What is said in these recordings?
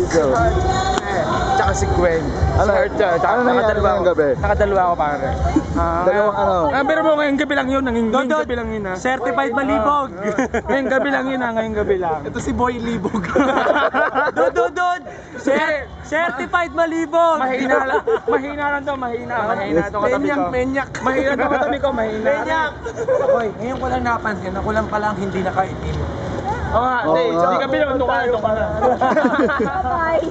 Tsaka si Gwen. Ano? Ano nangyari ngayong gabi? Nakadalawa ako pare. Dalawang ano? Pero mo ngayong gabi lang yun. Ngayong gabi lang yun ha. Certified malibog. Ngayong gabi lang yun ha. Ngayong gabi lang. Ito si Boy Libog. Dud. Certified malibog. Mahina lang to. Mahina to katabi ko. Menyak. Mahina to katabi ko. Mahina. Menyak. Hoy, ngayon ko lang napansin. Ako lang palang hindi nakaitim. Oo nga. Hindi. Sabi gabi lang. Ito ka na.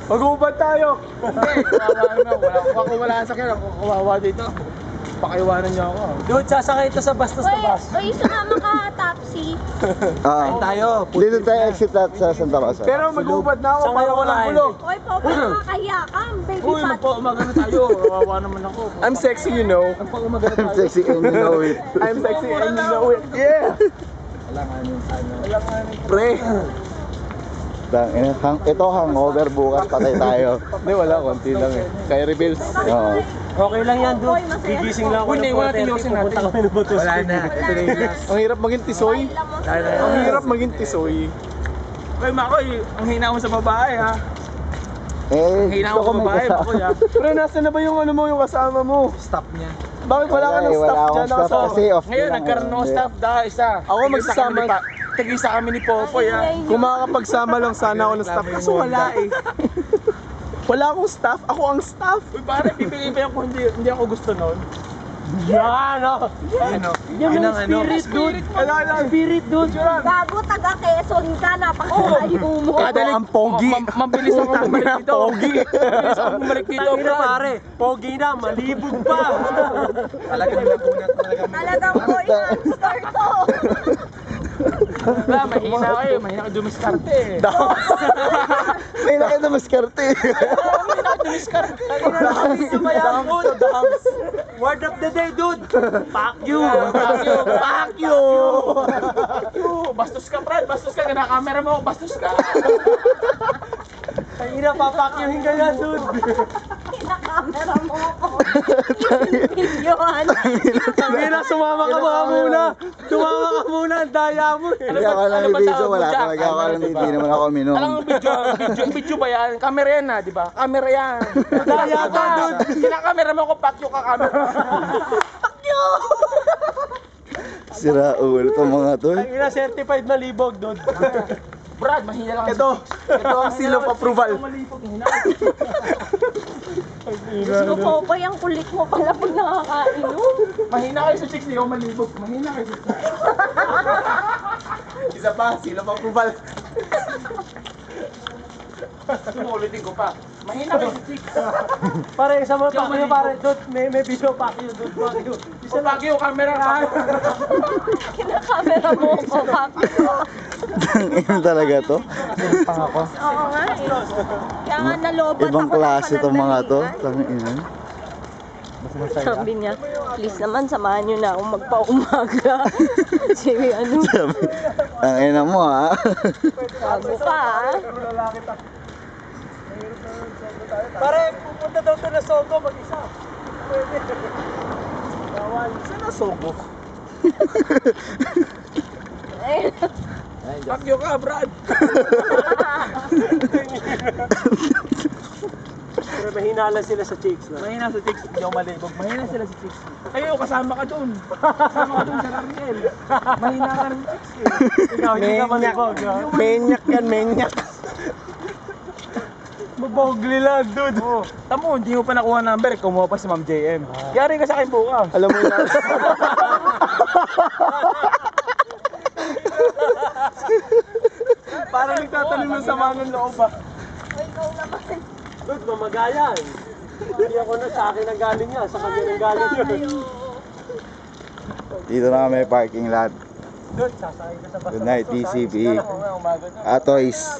Mag-uubad tayo. Hindi. Wala sa akin. Kawawa dito. Pakiwanan niyo ako. Dude, sasakay ito sa bastos na bus. Uy, sumama ka, taxi. Tayo. Dito tayo exit at sa Santa Rosa. Pero mag-uubad na ako. Para walang gulo. Uy, Popo, nakakahiya ka. Baby Uy, fat. magpaumaga na tayo. Kawawa naman ako. I'm sexy, you know. Magpaumaga na I'm tayo. sexy and you know it. I'm sexy and you know it. Yeah. Pre. Ito hangover, bukas patay tayo. Hindi, wala. Konti lang eh. Kaya reveals. Oo. Okay lang yan, Uy, dude. masaya. Gigising lang ako Hindi, ng wala 4:30. tiyosin natin. Pupunta kami ng Butos. Wala na. Ito na yung last. Ang hirap maging tisoy. Ang hirap maging tisoy. Uy, Makoy, ang hina mo sa babae ha. Ang hina mo sa babae, Makoy ha. Pero nasa na ba yung ano mo, yung kasama mo? Stop niya. Bakit wala ka ng staff dyan? Staff kasi off Ngayon, lang nagkaroon ng eh. staff dahil isa. Ako magsasama. Tag-isa kami ni Popoy ha. Kung makakapagsama lang sana ako ng staff. Kaso wala eh. Wala akong staff, ako ang staff. Uy, pare, bibigay pa yan kung hindi ako gusto nun. Yan, oh. Yan ang spirit, dude. Wala lang. Spirit, dude. Gago, taga Quezon ka, napakalayo mo. Kadali, ang pogi. Mabilis ako bumalik dito. Pogi. Mabilis ako bumalik dito, Tangina, bro. pare. Pogi na, malibog pa. Talagang boy hamster to. Wala, mahina kayo. Mahina ka dumiskarte eh. May nakita maskarte. Mahina ka dumiskarte. Word of the day, dude. Fuck you. Fuck you. Fuck you. Fuck you. Bastos ka, Brad. Bastos ka. Kina-camera mo. Bastos ka. Tangina, papakyuhin ka na, dude. Kinakamera mo ako. Videoan. Tangina, sumama ka mga muna. Sumama ka muna, ang daya mo eh. Hindi ako lang video, wala talaga ako lang hindi naman ako minom. Alam mo video ba yan? Camera yan di ba? Camera yan. Daya ka, dude. Kina-camera mo ako, fuck you ka camera. Fuck you! Sira ulo itong mga to. Tangina, certified malibog, dude. Brad, mahina lang. Ito ang seal of approval. Diyos ko, Popoy, ang kulit mo pala pag nakakainom. Mahina kayo sa chicks, di ako malibog. Mahina kayo sa chicks. Isa pa, seal of approval. Sumulitin ko pa. Mahina kayo sa chicks. Pare, isa mo pakyo, pare. Dude, may video pakyo, dude. Pakyo. Isa lagi yung camera. Kinakamera mo ako, papi. Ano talaga to? Oo nga eh. Kaya nga nalobat Ibang ako ng klase itong mga to. pananalitan. Tangina. Sabi niya, please naman samahan niyo na akong magpaumaga. Sige, ano, Sabi, ang ina mo ha. bago ka ah. Pare, pupunta daw to na Sogo mag-isa. Pwede. Bawal. Saan na sobo? Eh, Fuck you ka, Brad. Pero mahina lang sila sa chicks na. Mahina sa chicks, hindi ako malibog. Mahina sila sa chicks. Kayo, kasama ka dun. Kasama ka dun sa Rariel. Mahina ka ng chicks eh. Ikaw, hindi ka malibog. Menyak yan, menyak. Mabogli lang, dude. Oo. Tamo, hindi mo pa nakuha number, kumuha pa si Ma'am JM. Yari ka sa akin bukas. Alam mo yan. Parang nagtatanim ng sama ng loob ah. ikaw naman. Dude, mamagayan. Hindi ako na sa akin ang galing niya. Sa kanya ang galing yun. Dito na kami parking lot. Dude, sasakay ka sa basta. Good night, TCB. Umaga na. Atoys.